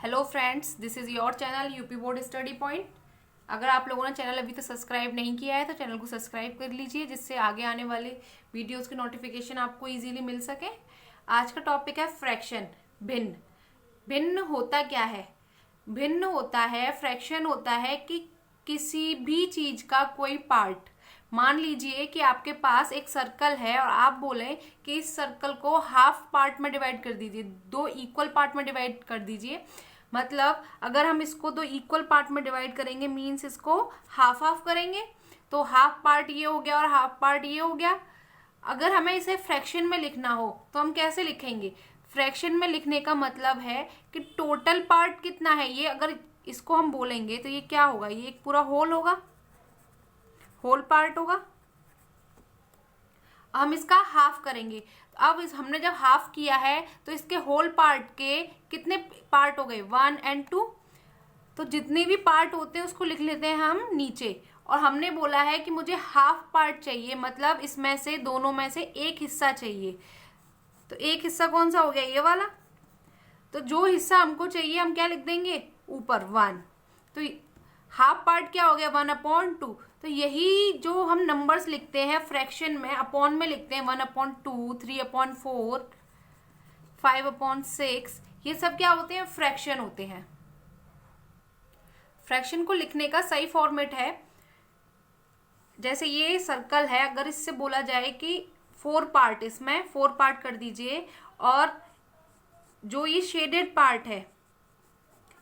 Hello friends, this is your channel UP board study point. अगर आप लोगों ने चैनल अभी तक सब्सक्राइब नहीं किया है तो चैनल को सब्सक्राइब कर लीजिए, जिससे आगे आने वाले वीडियोस की नोटिफिकेशन आपको इजीली मिल सके। आज का टॉपिक है फ्रैक्शन, भिन्न। भिन्न होता क्या है? भिन्न होता है, फ्रैक्शन होता है कि किसी भी चीज का कोई पार्ट, मान लीजिए कि आपके पास एक सर्कल है और आप बोलें कि इस सर्कल को हाफ पार्ट में डिवाइड कर दीजिए, दो इक्वल पार्ट में डिवाइड कर दीजिए। मतलब अगर हम इसको दो इक्वल पार्ट में डिवाइड करेंगे मीन्स इसको हाफ हाफ करेंगे, तो हाफ पार्ट ये हो गया और हाफ पार्ट ये हो गया। अगर हमें इसे फ्रैक्शन में लिखना हो तो हम कैसे लिखेंगे? फ्रैक्शन में लिखने का मतलब है कि टोटल पार्ट कितना है, ये अगर इसको हम बोलेंगे तो ये क्या होगा, ये एक पूरा होल होगा, होल पार्ट होगा। हम इसका हाफ करेंगे। अब हमने जब हाफ किया है तो इसके होल पार्ट के कितने पार्ट हो गए? 1 और 2। तो जितने भी पार्ट होते हैं उसको लिख लेते हैं हम नीचे। और हमने बोला है कि मुझे हाफ पार्ट चाहिए, मतलब इसमें से दोनों में से एक हिस्सा चाहिए। तो एक हिस्सा कौन सा हो गया? ये वाला। तो जो हिस्सा हमको चाहिए हम क्या लिख देंगे? ऊपर 1। तो हाफ पार्ट क्या हो गया? 1/2। तो यही जो हम नंबर्स लिखते हैं फ्रैक्शन में, अपॉन में लिखते हैं 1/2, 3/4, 5/6, ये सब क्या होते हैं? फ्रैक्शन होते हैं। फ्रैक्शन को लिखने का सही फॉर्मेट है, जैसे ये सर्कल है, अगर इससे बोला जाए कि 4 पार्ट, इसमें 4 पार्ट कर दीजिए, और जो ये शेडेड पार्ट है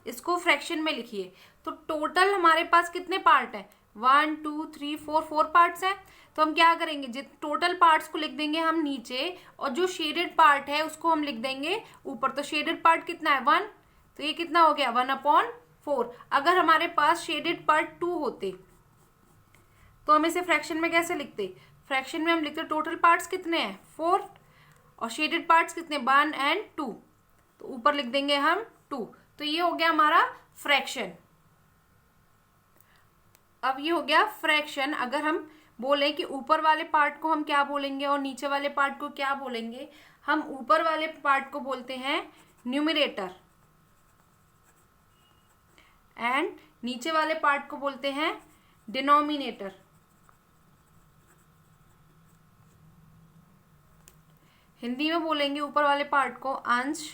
इसको फ्रैक्शन में लिखिए, तो टोटल हमारे पास कितने पार्ट है? 1 2 3 4 पार्ट्स हैं। तो हम क्या करेंगे? टोटल पार्ट्स को लिख देंगे हम नीचे, और जो शेडेड पार्ट है उसको हम लिख देंगे ऊपर। तो शेडेड पार्ट कितना है? 1। तो ये कितना हो गया? 1/4। अगर हमारे पास शेडेड पार्ट 2 होते तो हम इसे फ्रैक्शन में कैसे लिखते? फ्रैक्शन में हम लिखते टोटल पार्ट्स कितने हैं? 4, और शेडेड पार्ट्स कितने? 1 और 2। तो ऊपर लिख देंगे हम 2। तो ये हो गया हमारा फ्रैक्शन। अब ये हो गया फ्रैक्शन। अगर हम बोले कि ऊपर वाले पार्ट को हम क्या बोलेंगे और नीचे वाले पार्ट को क्या बोलेंगे? हम ऊपर वाले पार्ट को बोलते हैं न्यूमरेटर, एंड नीचे वाले पार्ट को बोलते हैं डिनोमिनेटर। हिंदी में बोलेंगे ऊपर वाले पार्ट को अंश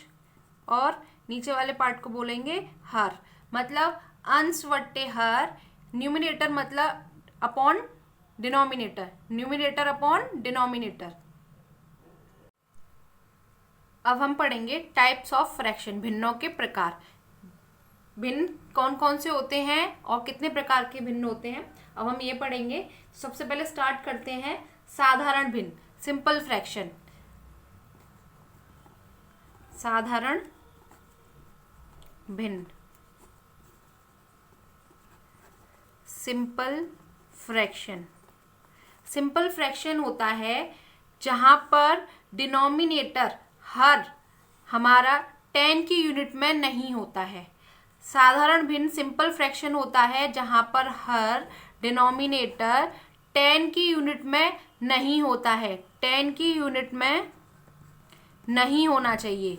और नीचे वाले पार्ट को बोलेंगे हर। मतलब अंश वट्टे हर, न्यूमरेटर मतलब upon denominator, numerator upon denominator. अब हम पढ़ेंगे टाइप्स ऑफ फ्रैक्शन, भिन्नों के प्रकार। भिन्न कौन कौन से होते हैं और कितने प्रकार के भिन्न होते हैं, अब हम ये पढ़ेंगे। सबसे पहले स्टार्ट करते हैं साधारण भिन्न, सिंपल फ्रैक्शन। साधारण भिन्न, सिंपल फ्रैक्शन। सिंपल फ्रैक्शन होता है जहां पर डिनोमिनेटर हर हमारा 10 की यूनिट में नहीं होता है। साधारण भिन्न सिंपल फ्रैक्शन होता है जहां पर हर डिनोमिनेटर 10 की यूनिट में नहीं होता है, 10 की यूनिट में नहीं होना चाहिए।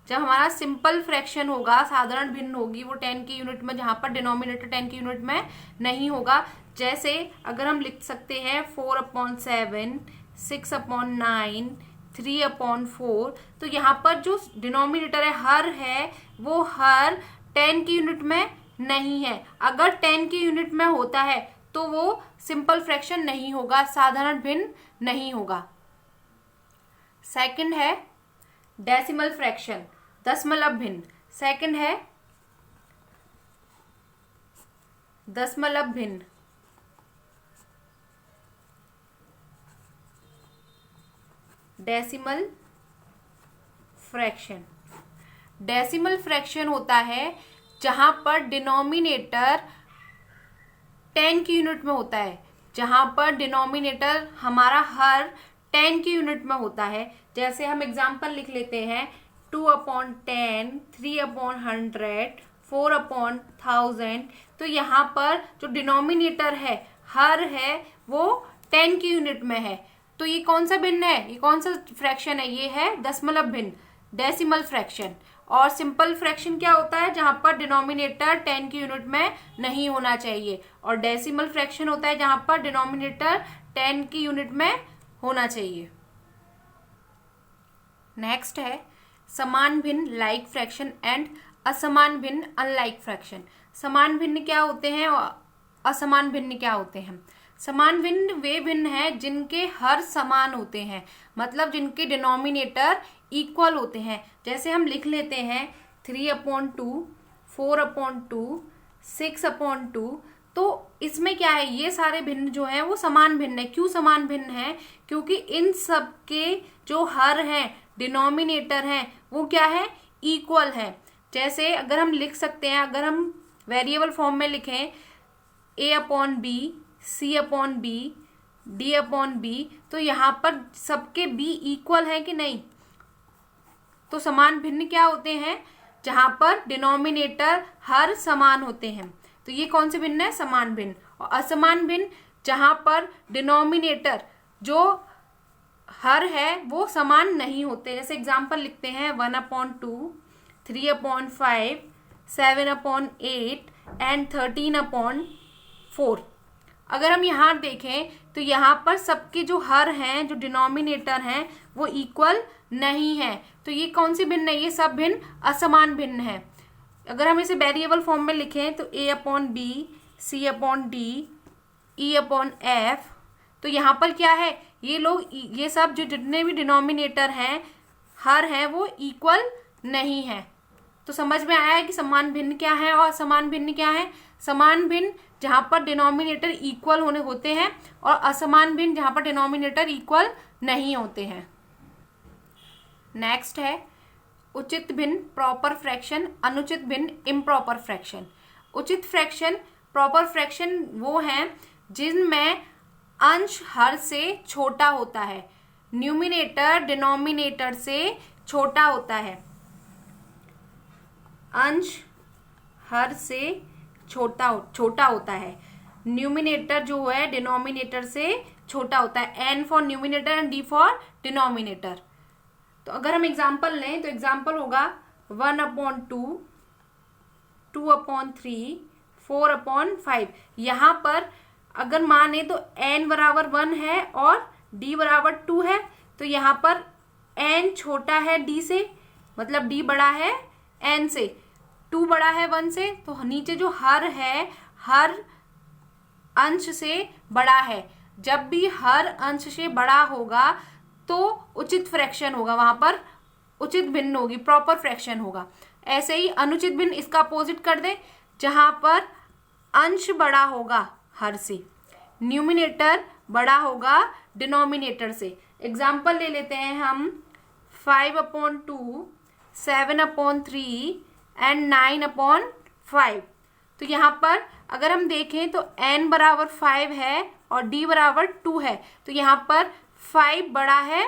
जब हमारा सिंपल फ्रैक्शन होगा, साधारण भिन्न होगी, वो 10 की यूनिट में, जहां पर डिनोमिनेटर 10 की यूनिट में नहीं होगा। जैसे अगर हम लिख सकते हैं 4/7, 6/9, 3/4, तो यहाँ पर जो डिनोमिनेटर है वो हर 10 की यूनिट में नहीं है। अगर 10 की यूनिट में होता है तो वो सिंपल फ्रैक्शन नहीं होगा, साधारण भिन्न नहीं होगा। सेकंड है डेसिमल फ्रैक्शन, दशमलव भिन्न। सेकंड है दशमलव भिन्न, डेसिमल फ्रैक्शन। डेसिमल फ्रैक्शन होता है जहां पर डिनोमिनेटर 10 की यूनिट में होता है, जहां पर डिनोमिनेटर हमारा हर 10 की यूनिट में होता है। जैसे हम एग्जाम्पल लिख लेते हैं 2/10, 3/100, 4/1000। तो यहाँ पर जो डिनोमिनेटर है, हर है, वो 10 की यूनिट में है। तो ये कौन सा भिन्न है? ये कौन सा फ्रैक्शन है? ये है दशमलव भिन्न। Decimal fraction. और सिंपल फ्रैक्शन क्या होता है, जहां पर डिनोमिनेटर 10 की यूनिट में नहीं होना चाहिए, और डेसिमल फ्रैक्शन होता है जहां पर डिनोमिनेटर 10 की यूनिट में होना चाहिए। नेक्स्ट है समान भिन्न लाइक फ्रैक्शन एंड असमान भिन्न अनलाइक फ्रैक्शन। समान भिन्न क्या होते हैं और असमान भिन्न क्या होते हैं? समान भिन्न वे भिन्न हैं जिनके हर समान होते हैं, मतलब जिनके डिनोमिनेटर इक्वल होते हैं। जैसे हम लिख लेते हैं 3/2, 4/2, 6/2। तो इसमें क्या है, ये सारे भिन्न जो हैं वो समान भिन्न है। क्यों समान भिन्न है? क्योंकि इन सब के जो हर हैं, डिनोमिनेटर हैं, वो क्या है, इक्वल है। जैसे अगर हम लिख सकते हैं, अगर हम वेरिएबल फॉर्म में लिखें a/b, c/b, d/b, तो यहाँ पर सबके b इक्वल है कि नहीं? तो समान भिन्न क्या होते हैं? जहां पर डिनोमिनेटर हर समान होते हैं। तो ये कौन से भिन्न है? समान भिन्न। और असमान भिन्न जहां पर डिनोमिनेटर जो हर है वो समान नहीं होते। जैसे एग्जांपल लिखते हैं 1/2, 3/5, 7/8 एंड 13/4। अगर हम यहाँ देखें तो यहाँ पर सबके जो हर हैं, जो डिनोमिनेटर हैं, वो इक्वल नहीं है। तो ये कौन सी भिन्न है? ये सब भिन्न असमान भिन्न है। अगर हम इसे वेरिएबल फॉर्म में लिखें तो a/b, c/d, e/f, तो यहाँ पर क्या है, ये लोग, ये सब जो जितने भी डिनोमिनेटर हैं, हर हैं, वो इक्वल नहीं है। तो समझ में आया है कि समान भिन्न क्या है और असमान भिन्न क्या है? समान भिन्न जहां पर डिनोमिनेटर इक्वल होते हैं, और असमान भिन्न जहां पर डिनोमिनेटर इक्वल नहीं होते हैं। नेक्स्ट है उचित भिन्न प्रॉपर फ्रैक्शन, अनुचित भिन्न इम्प्रॉपर फ्रैक्शन। उचित फ्रैक्शन, प्रॉपर फ्रैक्शन वो हैं जिनमें अंश हर से छोटा होता है, न्यूमिनेटर डिनोमिनेटर से छोटा होता है। अंश हर से छोटा होता है, न्यूमिनेटर जो है डिनोमिनेटर से छोटा होता है। n for numerator and d for denominator. तो अगर हम एग्जाम्पल लें तो एग्जाम्पल होगा 1/2, 2/3, 4/5। यहाँ पर अगर माने तो n बराबर 1 है और d बराबर 2 है, तो यहाँ पर n छोटा है d से, मतलब d बड़ा है n से, 2 बड़ा है 1 से, तो नीचे जो हर है, हर अंश से बड़ा है। जब भी हर अंश से बड़ा होगा तो उचित फ्रैक्शन होगा, वहां पर उचित भिन्न होगी, प्रॉपर फ्रैक्शन होगा। ऐसे ही अनुचित भिन्न इसका अपोजिट कर दे, जहां पर अंश बड़ा होगा हर से, न्यूमिनेटर बड़ा होगा डिनोमिनेटर से। एग्जाम्पल ले लेते हैं हम 5/2, 7/3 एंड 9/5। तो यहाँ पर अगर हम देखें तो n बराबर 5 है और d बराबर 2 है, तो यहाँ पर 5 बड़ा है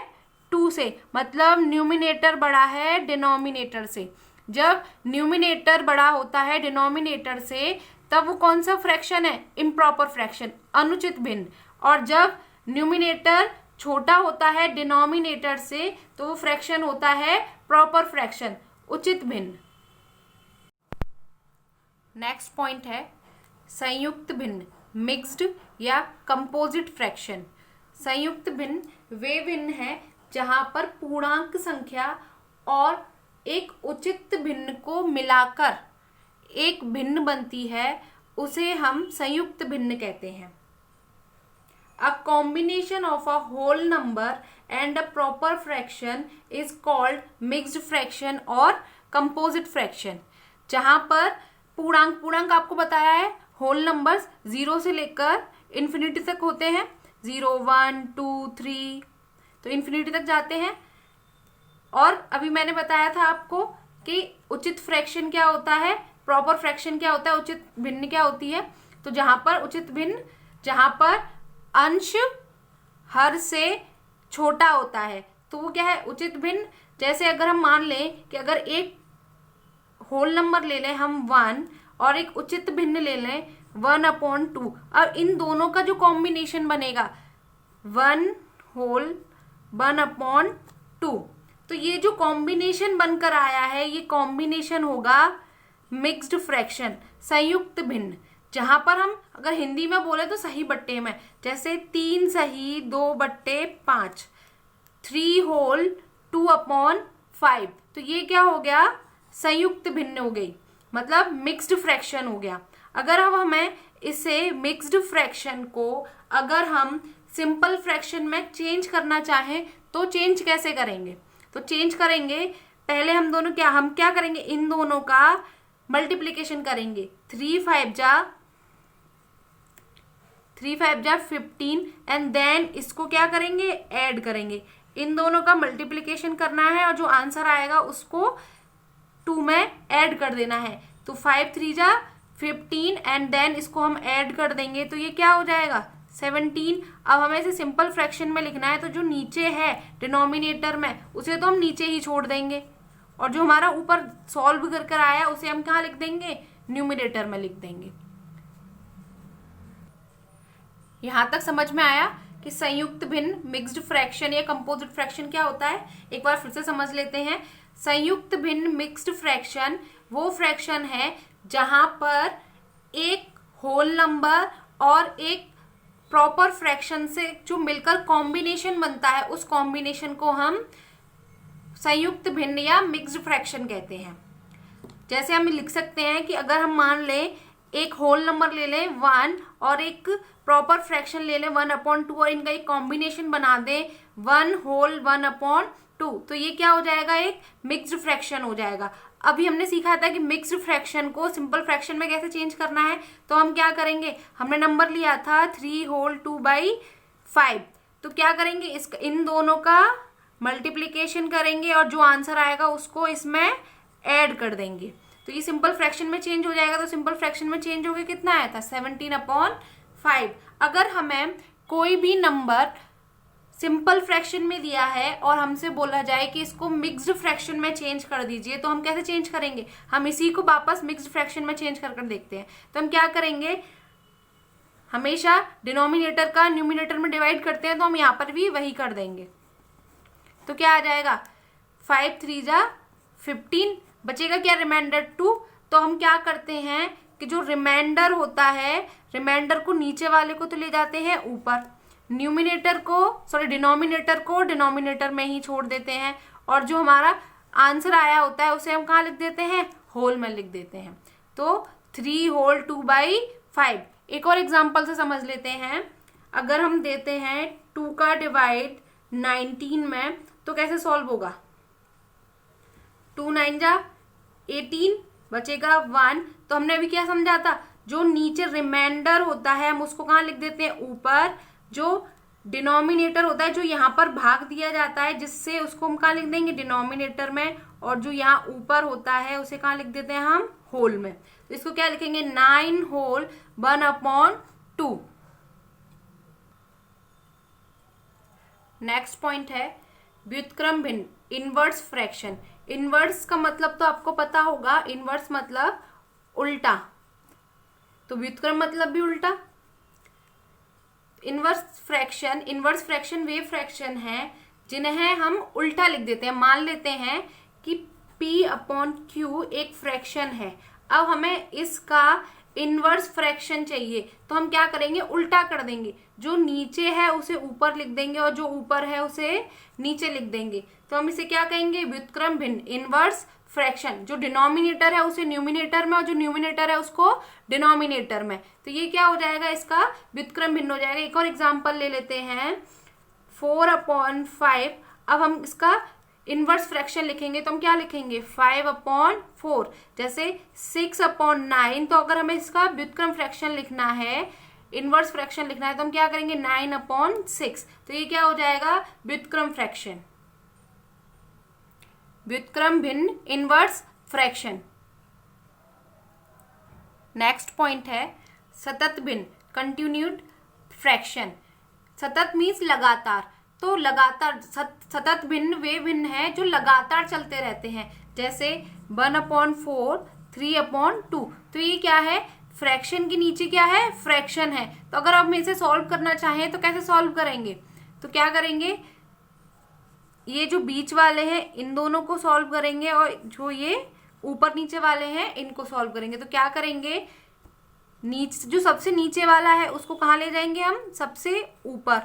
2 से, मतलब न्यूमिनेटर बड़ा है डिनोमिनेटर से। जब न्यूमिनेटर बड़ा होता है डिनोमिनेटर से, तब वो कौन सा फ्रैक्शन है? इम्प्रॉपर फ्रैक्शन, अनुचित भिन्न। और जब न्यूमिनेटर छोटा होता है डिनोमिनेटर से, तो वो फ्रैक्शन होता है प्रॉपर फ्रैक्शन, उचित भिन्न। नेक्स्ट पॉइंट है संयुक्त भिन्न, मिक्स्ड या कंपोजिट फ्रैक्शन। संयुक्त भिन्न वे भिन्न है जहां पर पूर्णांक संख्या और एक उचित भिन्न को मिलाकर एक भिन्न बनती है, उसे हम संयुक्त भिन्न कहते हैं। A combination of a whole number and a proper fraction is called mixed fraction और composite fraction। जहां पर पूर्णांक आपको बताया है, होल नंबर्स 0 से लेकर इन्फिनिटी तक होते हैं, 0, 1, 2, 3, तो इन्फिनिटी तक जाते हैं। और अभी मैंने बताया था आपको कि उचित फ्रैक्शन क्या होता है, प्रॉपर फ्रैक्शन क्या होता है, उचित भिन्न क्या होती है। तो जहां पर उचित भिन्न, जहां पर अंश हर से छोटा होता है, तो वो क्या है? उचित भिन्न। जैसे अगर हम मान लें कि अगर एक होल नंबर ले लें हम 1 और एक उचित भिन्न ले लें 1/2, अब इन दोनों का जो कॉम्बिनेशन बनेगा 1 होल 1/2, तो ये जो कॉम्बिनेशन बनकर आया है ये कॉम्बिनेशन होगा मिक्स्ड फ्रैक्शन, संयुक्त भिन्न, जहां पर हम अगर हिंदी में बोले तो सही बट्टे में, जैसे 3 सही 2/5, 3 होल 2/5, तो ये क्या हो गया, संयुक्त भिन्न हो गई, मतलब मिक्स्ड फ्रैक्शन हो गया। अगर अब हमें इसे मिक्स्ड फ्रैक्शन को अगर हम सिंपल फ्रैक्शन में चेंज करना चाहें तो चेंज कैसे करेंगे, तो चेंज करेंगे पहले हम क्या करेंगे, इन दोनों का मल्टीप्लीकेशन करेंगे। 3 5 जा 15 एंड देन इसको क्या करेंगे, ऐड करेंगे। इन दोनों का मल्टीप्लीकेशन करना है और जो आंसर आएगा उसको 2 में ऐड कर देना है। तो 5 3 जा 15 एंड देन इसको हम ऐड कर देंगे तो ये क्या हो जाएगा, 17। अब हमें इसे सिंपल फ्रैक्शन में लिखना है तो जो नीचे है डिनोमिनेटर में उसे तो हम नीचे ही छोड़ देंगे और जो हमारा ऊपर सॉल्व कर कर आया उसे हम कहाँ लिख देंगे, न्यूमिनेटर में लिख देंगे। यहां तक समझ में आया कि संयुक्त भिन्न, मिक्स्ड फ्रैक्शन या कंपोजिट फ्रैक्शन क्या होता है। एक बार फिर से समझ लेते हैं। संयुक्त भिन्न मिक्स्ड फ्रैक्शन वो फ्रैक्शन है जहां पर एक होल नंबर और एक प्रॉपर फ्रैक्शन से जो मिलकर कॉम्बिनेशन बनता है उस कॉम्बिनेशन को हम संयुक्त भिन्न या मिक्स्ड फ्रैक्शन कहते हैं। जैसे हम लिख सकते हैं कि अगर हम मान लें एक होल नंबर ले लें 1 और एक प्रॉपर फ्रैक्शन ले लें 1/2 और इनका एक कॉम्बिनेशन बना दें 1 होल 1/2, तो ये क्या हो जाएगा, एक मिक्स्ड फ्रैक्शन हो जाएगा। अभी हमने सीखा था कि मिक्स्ड फ्रैक्शन को सिंपल फ्रैक्शन में कैसे चेंज करना है, तो हम क्या करेंगे, हमने नंबर लिया था 3 होल 2/5, तो क्या करेंगे, इन दोनों का मल्टीप्लीकेशन करेंगे और जो आंसर आएगा उसको इसमें ऐड कर देंगे तो ये सिंपल फ्रैक्शन में चेंज हो जाएगा। तो सिंपल फ्रैक्शन में चेंज हो गया, कितना आया था, 17/5। अगर हमें कोई भी नंबर सिंपल फ्रैक्शन में दिया है और हमसे बोला जाए कि इसको मिक्स्ड फ्रैक्शन में चेंज कर दीजिए, तो हम कैसे चेंज करेंगे, हम इसी को वापस मिक्स्ड फ्रैक्शन में चेंज कर देखते हैं। तो हम क्या करेंगे, हमेशा डिनोमिनेटर का न्यूमिनेटर में डिवाइड करते हैं तो हम यहाँ पर भी वही कर देंगे। तो क्या आ जाएगा, 5 3 जा 15, बचेगा क्या, रिमाइंडर 2। तो हम क्या करते हैं कि जो रिमाइंडर होता है, रिमाइंडर को नीचे वाले को तो ले जाते हैं ऊपर, डिनोमिनेटर को डिनोमिनेटर में ही छोड़ देते हैं और जो हमारा आंसर आया होता है उसे हम कहाँ लिख देते हैं, होल में लिख देते हैं। तो 3 होल 2/5। एक और एग्जांपल से समझ लेते हैं। अगर हम देते हैं 2 का डिवाइड 19 में तो कैसे सॉल्व होगा, 2 9 जा 18, बचेगा 1। तो हमने अभी क्या समझा था, जो नीचे रिमाइंडर होता है हम उसको कहाँ लिख देते हैं, ऊपर। जो डिनोमिनेटर होता है, जो यहाँ पर भाग दिया जाता है जिससे उसको हम कहाँ लिख देंगे, डिनोमिनेटर में। और जो यहाँ ऊपर होता है उसे कहाँ लिख देते हैं हम, होल में। तो इसको क्या लिखेंगे, 9 होल 1/2। नेक्स्ट पॉइंट है व्युत्क्रम भिन्न, इनवर्स फ्रैक्शन। इनवर्स का मतलब तो आपको पता होगा, इनवर्स मतलब उल्टा, तो व्युत्क्रम मतलब भी उल्टा। इनवर्स फ्रैक्शन वे फ्रैक्शन है जिन्हें हम उल्टा लिख देते हैं। मान लेते हैं कि P/Q एक फ्रैक्शन है, अब हमें इसका इनवर्स फ्रैक्शन चाहिए तो हम क्या करेंगे, उल्टा कर देंगे। जो नीचे है उसे ऊपर लिख देंगे और जो ऊपर है उसे नीचे लिख देंगे। तो हम इसे क्या कहेंगे, व्युत्क्रम भिन्न, इनवर्स फ्रैक्शन। जो डिनोमिनेटर है उसे न्यूमिनेटर में और जो न्यूमिनेटर है उसको डिनोमिनेटर में। तो ये क्या हो जाएगा, इसका व्युत्क्रम भिन्न हो जाएगा। एक और एग्जांपल ले लेते हैं, 4/5। अब हम इसका इनवर्स फ्रैक्शन लिखेंगे तो हम क्या लिखेंगे, 5/4। जैसे 6/9। तो अगर हमें इसका व्युत्क्रम फ्रैक्शन लिखना है, इनवर्स फ्रैक्शन लिखना है, तो हम क्या करेंगे, 9/6। तो ये क्या हो जाएगा, व्युत्क्रम फ्रैक्शन, व्युत्क्रम भिन्न, इनवर्स फ्रैक्शन। नेक्स्ट पॉइंट है सतत भिन्न, कंटिन्यूड फ्रैक्शन। सतत मीन्स लगातार, तो लगातार सतत भिन्न वे भिन्न है जो लगातार चलते रहते हैं। जैसे 1/4, 3/2। तो ये क्या है, फ्रैक्शन के नीचे क्या है, फ्रैक्शन है। तो अगर हम इसे सॉल्व करना चाहें तो कैसे सॉल्व करेंगे, तो क्या करेंगे, ये जो बीच वाले हैं इन दोनों को सॉल्व करेंगे और जो ये ऊपर नीचे वाले हैं इनको सॉल्व करेंगे। तो क्या करेंगे, नीचे जो सबसे नीचे वाला है उसको कहाँ ले जाएंगे हम, सबसे ऊपर।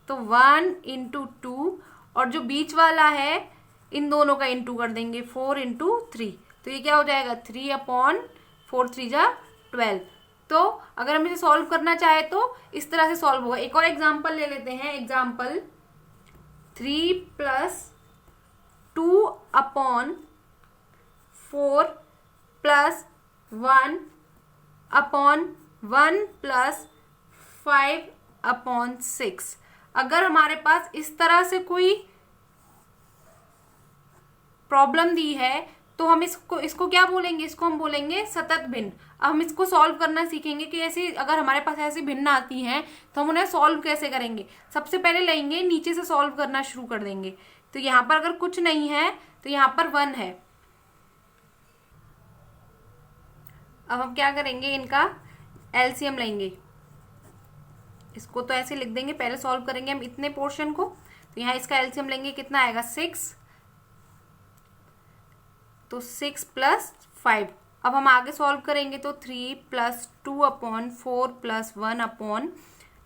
तो 1 × 2 और जो बीच वाला है इन दोनों का इंटू कर देंगे 4 × 3। तो ये क्या हो जाएगा 3/4 3 जा 12। तो अगर हम इसे सॉल्व करना चाहे तो इस तरह से सॉल्व होगा। एक और एग्जांपल ले लेते हैं। एग्जांपल 3 + 2/4 + 1/1 + 5/6। अगर हमारे पास इस तरह से कोई प्रॉब्लम दी है तो हम इसको क्या बोलेंगे, इसको हम बोलेंगे सतत भिन्न। अब हम इसको सॉल्व करना सीखेंगे कि ऐसी अगर हमारे पास ऐसी भिन्न आती हैं तो हम उन्हें सॉल्व कैसे करेंगे। सबसे पहले लेंगे नीचे से सॉल्व करना शुरू कर देंगे। तो यहाँ पर अगर कुछ नहीं है तो यहाँ पर 1 है। अब हम क्या करेंगे, इनका एलसीएम लेंगे। इसको तो ऐसे लिख देंगे, पहले सॉल्व करेंगे हम इतने पोर्शन को। तो यहाँ इसका एलसीएम लेंगे, कितना आएगा 6। तो 6 + 5। अब हम आगे सॉल्व करेंगे तो 3 + 2/4 + 1/,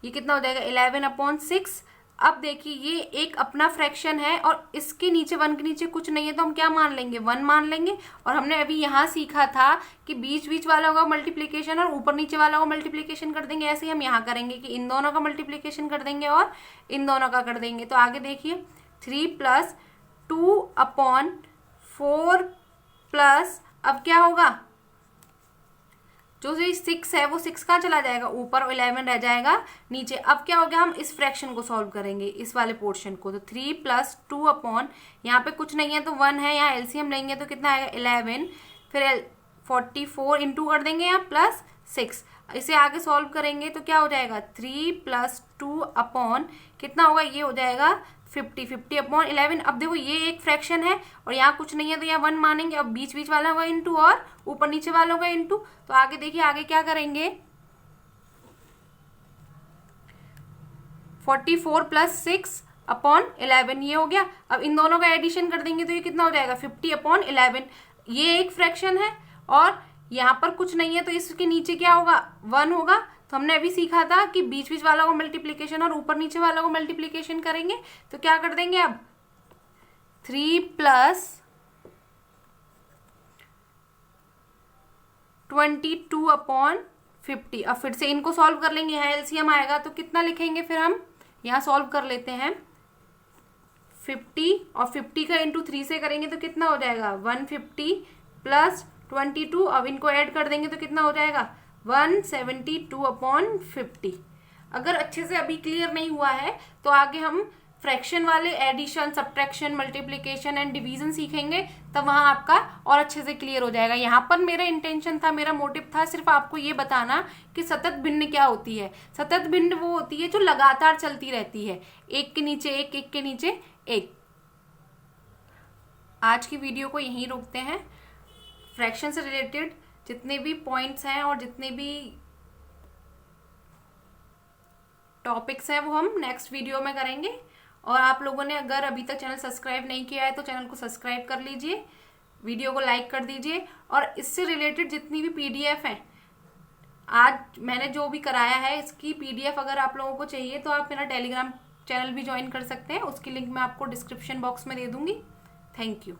ये कितना हो जाएगा 11/6। अब देखिए ये एक अपना फ्रैक्शन है और इसके नीचे 1 के नीचे कुछ नहीं है तो हम क्या मान लेंगे, 1 मान लेंगे। और हमने अभी यहाँ सीखा था कि बीच बीच वालों का मल्टीप्लीकेशन और ऊपर नीचे वालों का मल्टीप्लीकेशन कर देंगे। ऐसे ही हम यहाँ करेंगे कि इन दोनों का मल्टीप्लीकेशन कर देंगे और इन दोनों का कर देंगे। तो आगे देखिए 3 + 2/4 प्लस अब क्या होगा, जो 6 है वो 6 कहाँ चला जाएगा ऊपर और 11 रह जाएगा नीचे। अब क्या हो गया, हम इस फ्रैक्शन को सॉल्व करेंगे, इस वाले पोर्शन को। तो 3 + 2/, यहाँ पे कुछ नहीं है तो 1 है, यहाँ एलसीएम लेंगे तो कितना आएगा 11। फिर 44 इंटू कर देंगे यहाँ +6। इसे आगे सॉल्व करेंगे तो क्या हो जाएगा 3 + 2/, कितना होगा, ये हो जाएगा 50/11। अब देखो ये एक फ्रैक्शन है और यहाँ कुछ नहीं है तो यहाँ 1 मानेंगे। अब बीच बीच वालों का इंटू और ऊपर नीचे वालों का इंटू। तो आगे देखिए आगे क्या करेंगे, 44 + 6/11 ये हो गया। अब इन दोनों का एडिशन कर देंगे तो ये कितना हो जाएगा 50/11। ये एक फ्रैक्शन है और यहाँ पर कुछ नहीं है तो इसके नीचे क्या होगा 1 होगा। तो हमने अभी सीखा था कि बीच बीच वालों को मल्टीप्लीकेशन और ऊपर नीचे वालों को मल्टीप्लीकेशन करेंगे। तो क्या कर देंगे अब 3 + 22/50। अब फिर से इनको सॉल्व कर लेंगे, यहाँ एलसीएम आएगा तो कितना लिखेंगे, फिर हम यहाँ सॉल्व कर लेते हैं 50 और 50 का इंटू 3 से करेंगे तो कितना हो जाएगा 150 + 22। अब इनको ऐड कर देंगे तो कितना हो जाएगा 172/50। अगर अच्छे से अभी क्लियर नहीं हुआ है तो आगे हम फ्रैक्शन वाले addition, subtraction, multiplication and division सीखेंगे, तब वहां आपका और अच्छे से क्लियर हो जाएगा। यहाँ पर मेरा इंटेंशन था, मेरा मोटिव था सिर्फ आपको ये बताना कि सतत भिन्न क्या होती है। सतत भिन्न वो होती है जो लगातार चलती रहती है, एक के नीचे एक, एक के नीचे एक। आज की वीडियो को यहीं रोकते हैं। फ्रैक्शन से रिलेटेड जितने भी पॉइंट्स हैं और जितने भी टॉपिक्स हैं वो हम नेक्स्ट वीडियो में करेंगे। और आप लोगों ने अगर अभी तक चैनल सब्सक्राइब नहीं किया है तो चैनल को सब्सक्राइब कर लीजिए, वीडियो को लाइक कर दीजिए। और इससे रिलेटेड जितनी भी पीडीएफ हैं, आज मैंने जो भी कराया है इसकी पीडीएफ अगर आप लोगों को चाहिए तो आप मेरा टेलीग्राम चैनल भी ज्वाइन कर सकते हैं। उसकी लिंक मैं आपको डिस्क्रिप्शन बॉक्स में दे दूंगी। Thank you.